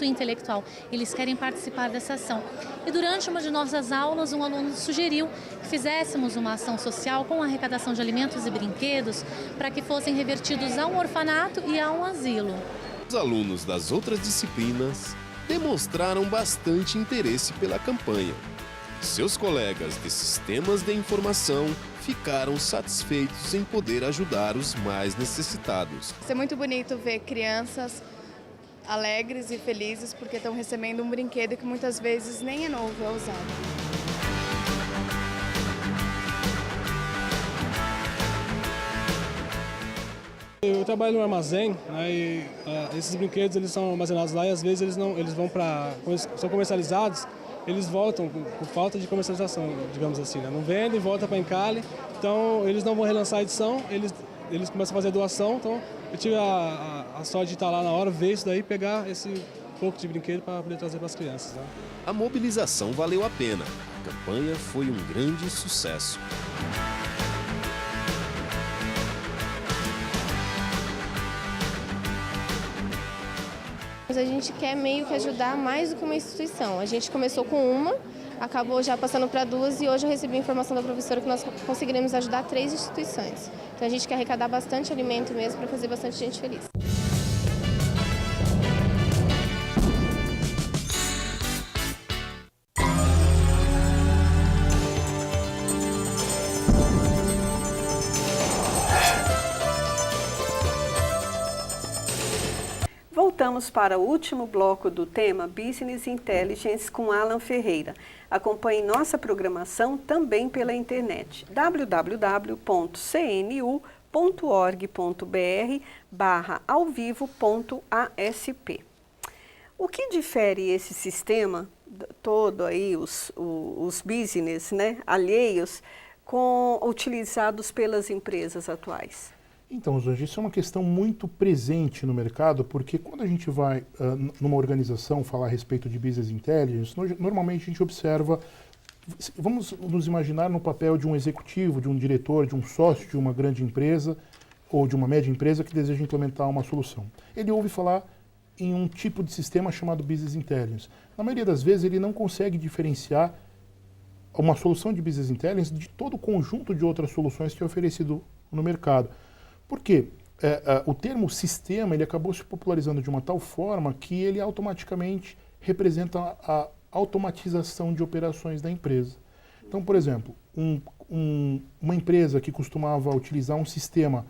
e intelectual. Eles querem participar dessa ação. E durante uma de nossas aulas, um aluno sugeriu que fizéssemos uma ação social com arrecadação de alimentos e brinquedos para que fossem revertidos a um orfanato e a um asilo. Os alunos das outras disciplinas demonstraram bastante interesse pela campanha. Seus colegas de sistemas de informação ficaram satisfeitos em poder ajudar os mais necessitados. É muito bonito ver crianças alegres e felizes porque estão recebendo um brinquedo que muitas vezes nem é novo, é usado. Eu trabalho no armazém, né, e esses brinquedos eles são armazenados lá e às vezes eles vão são comercializados, eles voltam por falta de comercialização, digamos assim, né? Não vendem, volta para encalhe, então eles não vão relançar a edição, eles começam a fazer doação, então eu tive a sorte de estar lá na hora, ver isso daí, pegar esse pouco de brinquedo para poder trazer para as crianças. Né? A mobilização valeu a pena, a campanha foi um grande sucesso. A gente quer meio que ajudar mais do que uma instituição. A gente começou com uma, acabou já passando para duas e hoje eu recebi a informação da professora que nós conseguiremos ajudar 3 instituições. Então a gente quer arrecadar bastante alimento mesmo para fazer bastante gente feliz. Voltamos para o último bloco do tema Business Intelligence com Alan Ferreira. Acompanhe nossa programação também pela internet www.cnu.org.br/alvivo.asp. O que difere esse sistema todo aí, os business, né, alheios, utilizados pelas empresas atuais? Então, Jorge, isso é uma questão muito presente no mercado, porque quando a gente vai numa organização falar a respeito de Business Intelligence, normalmente a gente observa, vamos nos imaginar no papel de um executivo, de um diretor, de um sócio de uma grande empresa ou de uma média empresa que deseja implementar uma solução. Ele ouve falar em um tipo de sistema chamado Business Intelligence. Na maioria das vezes ele não consegue diferenciar uma solução de Business Intelligence de todo o conjunto de outras soluções que é oferecido no mercado. Por quê? O termo sistema ele acabou se popularizando de uma tal forma que ele automaticamente representa a automatização de operações da empresa. Então, por exemplo, uma empresa que costumava utilizar um sistema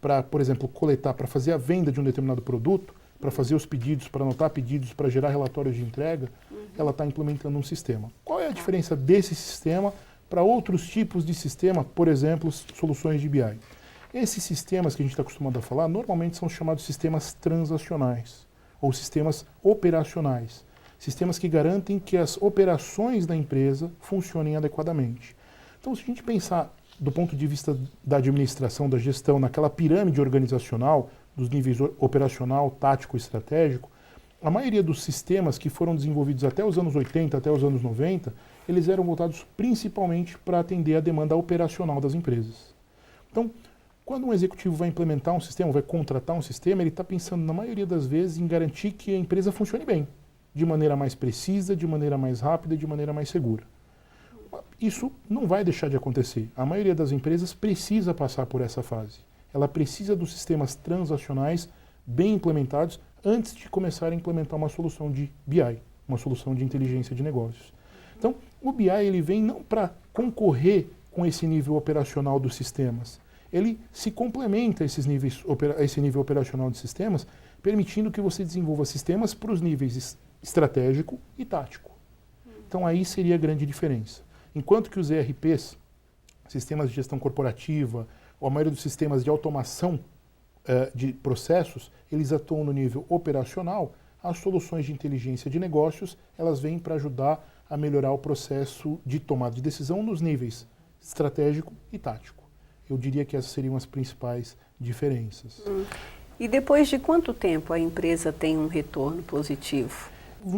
para, por exemplo, coletar, para fazer a venda de um determinado produto, para fazer os pedidos, para anotar pedidos, para gerar relatórios de entrega, ela está implementando um sistema. Qual é a diferença desse sistema para outros tipos de sistema, por exemplo, soluções de BI? Esses sistemas que a gente está acostumado a falar, normalmente são chamados sistemas transacionais, ou sistemas operacionais. Sistemas que garantem que as operações da empresa funcionem adequadamente. Então, se a gente pensar do ponto de vista da administração, da gestão, naquela pirâmide organizacional, dos níveis operacional, tático e estratégico, a maioria dos sistemas que foram desenvolvidos até os anos 80, até os anos 90, eles eram voltados principalmente para atender a demanda operacional das empresas. Então, quando um executivo vai implementar um sistema, vai contratar um sistema, ele está pensando, na maioria das vezes, em garantir que a empresa funcione bem, de maneira mais precisa, de maneira mais rápida e de maneira mais segura. Isso não vai deixar de acontecer. A maioria das empresas precisa passar por essa fase. Ela precisa dos sistemas transacionais bem implementados antes de começar a implementar uma solução de BI, uma solução de inteligência de negócios. Então, o BI ele vem não para concorrer com esse nível operacional dos sistemas, ele se complementa a esse nível operacional de sistemas, permitindo que você desenvolva sistemas para os níveis estratégico e tático. Então aí seria a grande diferença. Enquanto que os ERPs, sistemas de gestão corporativa, ou a maioria dos sistemas de automação de processos, eles atuam no nível operacional, as soluções de inteligência de negócios, elas vêm para ajudar a melhorar o processo de tomada de decisão nos níveis estratégico e tático. Eu diria que essas seriam as principais diferenças. E depois de quanto tempo a empresa tem um retorno positivo?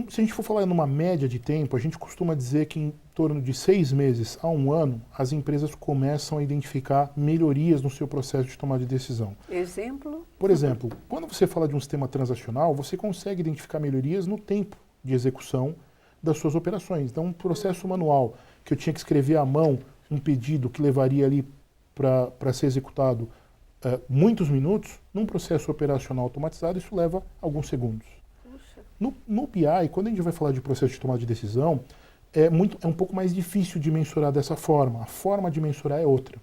Se a gente for falar numa média de tempo, a gente costuma dizer que em torno de 6 meses a 1 ano, as empresas começam a identificar melhorias no seu processo de tomada de decisão. Exemplo? Por exemplo, quando você fala de um sistema transacional, você consegue identificar melhorias no tempo de execução das suas operações. Então, um processo manual que eu tinha que escrever à mão, um pedido que levaria ali para ser executado muitos minutos, num processo operacional automatizado, isso leva alguns segundos. No BI, quando a gente vai falar de processo de tomada de decisão, é um pouco mais difícil de mensurar dessa forma. A forma de mensurar é outra.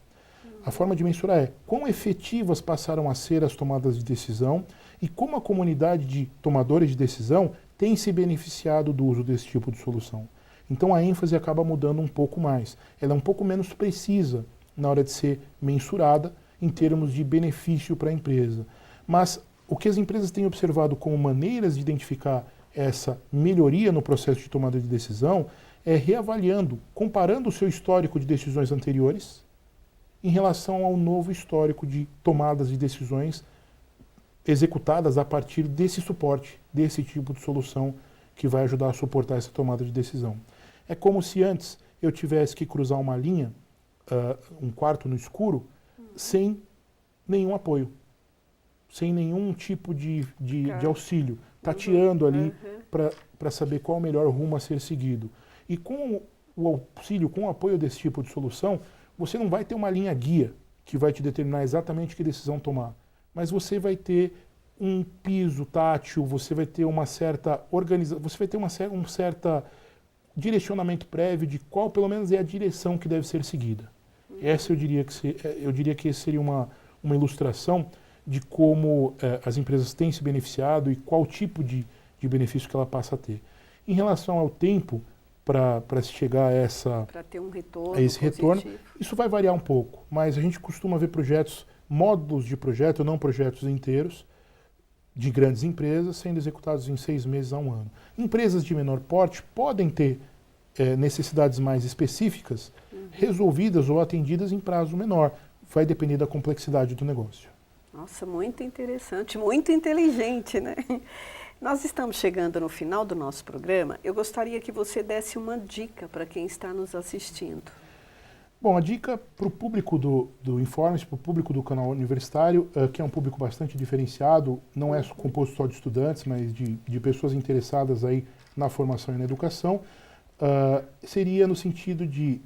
A forma de mensurar é quão efetivas passaram a ser as tomadas de decisão e como a comunidade de tomadores de decisão tem se beneficiado do uso desse tipo de solução. Então a ênfase acaba mudando um pouco mais. Ela é um pouco menos precisa na hora de ser mensurada em termos de benefício para a empresa. Mas o que as empresas têm observado como maneiras de identificar essa melhoria no processo de tomada de decisão é reavaliando, comparando o seu histórico de decisões anteriores em relação ao novo histórico de tomadas de decisões executadas a partir desse suporte, desse tipo de solução que vai ajudar a suportar essa tomada de decisão. É como se antes eu tivesse que cruzar uma linha, um quarto no escuro, sem nenhum apoio, sem nenhum tipo de auxílio, tateando ali para saber qual é o melhor rumo a ser seguido. E com o auxílio, com o apoio desse tipo de solução, você não vai ter uma linha guia que vai te determinar exatamente que decisão tomar, mas você vai ter um piso tátil, você vai ter uma certa organização, você vai ter um certo direcionamento prévio de qual pelo menos é a direção que deve ser seguida. Essa eu diria que essa seria uma ilustração de como as empresas têm se beneficiado e qual tipo de benefício que ela passa a ter. Em relação ao tempo para se chegar a ter um retorno a esse retorno, isso vai variar um pouco, mas a gente costuma ver projetos, módulos de projeto, não projetos inteiros, de grandes empresas sendo executados em 6 meses a 1 ano. Empresas de menor porte podem ter necessidades mais específicas resolvidas ou atendidas em prazo menor. Vai depender da complexidade do negócio. Nossa, muito interessante, muito inteligente, né? Nós estamos chegando no final do nosso programa. Eu gostaria que você desse uma dica para quem está nos assistindo. Bom, a dica para o público do Informe, para o público do canal universitário, que é um público bastante diferenciado, não é composto só de estudantes, mas de pessoas interessadas aí na formação e na educação, seria no sentido de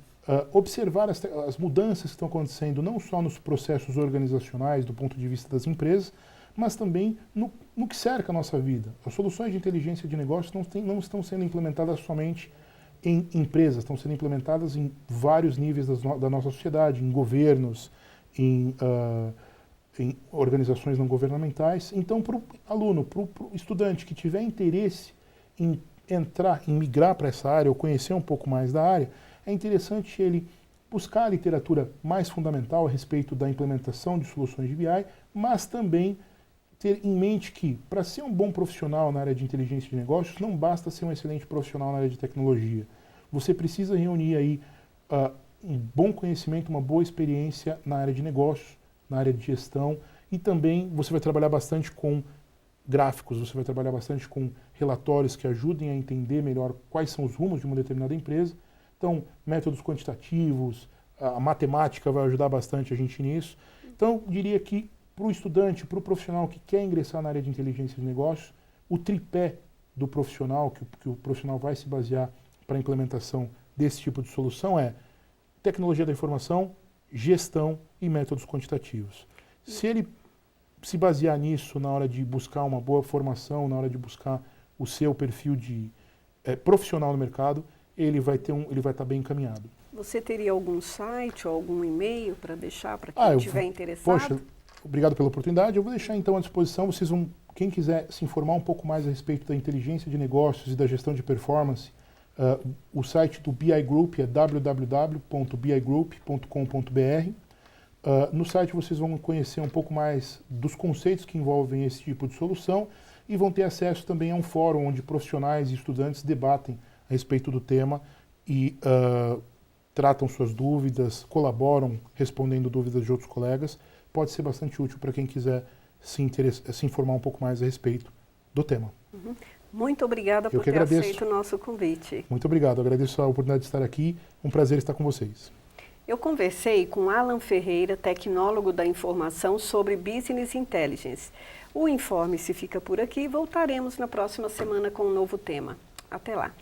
observar as mudanças que estão acontecendo não só nos processos organizacionais do ponto de vista das empresas, mas também no que cerca a nossa vida. As soluções de inteligência de negócios não estão sendo implementadas somente em empresas, estão sendo implementadas em vários níveis da nossa sociedade, em governos, em organizações não governamentais. Então, para o aluno, para o estudante que tiver interesse em migrar para essa área ou conhecer um pouco mais da área, é interessante ele buscar a literatura mais fundamental a respeito da implementação de soluções de BI, mas também ter em mente que, para ser um bom profissional na área de inteligência de negócios, não basta ser um excelente profissional na área de tecnologia. Você precisa reunir aí um bom conhecimento, uma boa experiência na área de negócios, na área de gestão, e também você vai trabalhar bastante com gráficos, você vai trabalhar bastante com relatórios que ajudem a entender melhor quais são os rumos de uma determinada empresa. Então, métodos quantitativos, a matemática vai ajudar bastante a gente nisso. Então, eu diria que para o estudante, para o profissional que quer ingressar na área de inteligência de negócios, o tripé do profissional, que o profissional vai se basear para a implementação desse tipo de solução é tecnologia da informação, gestão e métodos quantitativos. Se ele se basear nisso na hora de buscar uma boa formação, na hora de buscar o seu perfil de profissional no mercado, ele vai estar bem encaminhado. Você teria algum site ou algum e-mail para deixar para quem estiver interessado? Poxa, obrigado pela oportunidade. Eu vou deixar então à disposição. Quem quiser se informar um pouco mais a respeito da inteligência de negócios e da gestão de performance, o site do BI Group é www.bigroup.com.br. No site vocês vão conhecer um pouco mais dos conceitos que envolvem esse tipo de solução e vão ter acesso também a um fórum onde profissionais e estudantes debatem a respeito do tema e tratam suas dúvidas, colaboram respondendo dúvidas de outros colegas. Pode ser bastante útil para quem quiser se informar um pouco mais a respeito do tema. Muito obrigada por ter aceito o nosso convite. Muito obrigado, agradeço a oportunidade de estar aqui, um prazer estar com vocês. Eu conversei com Alan Ferreira, tecnólogo da informação, sobre Business Intelligence. O Informe-se fica por aqui e voltaremos na próxima semana com um novo tema. Até lá!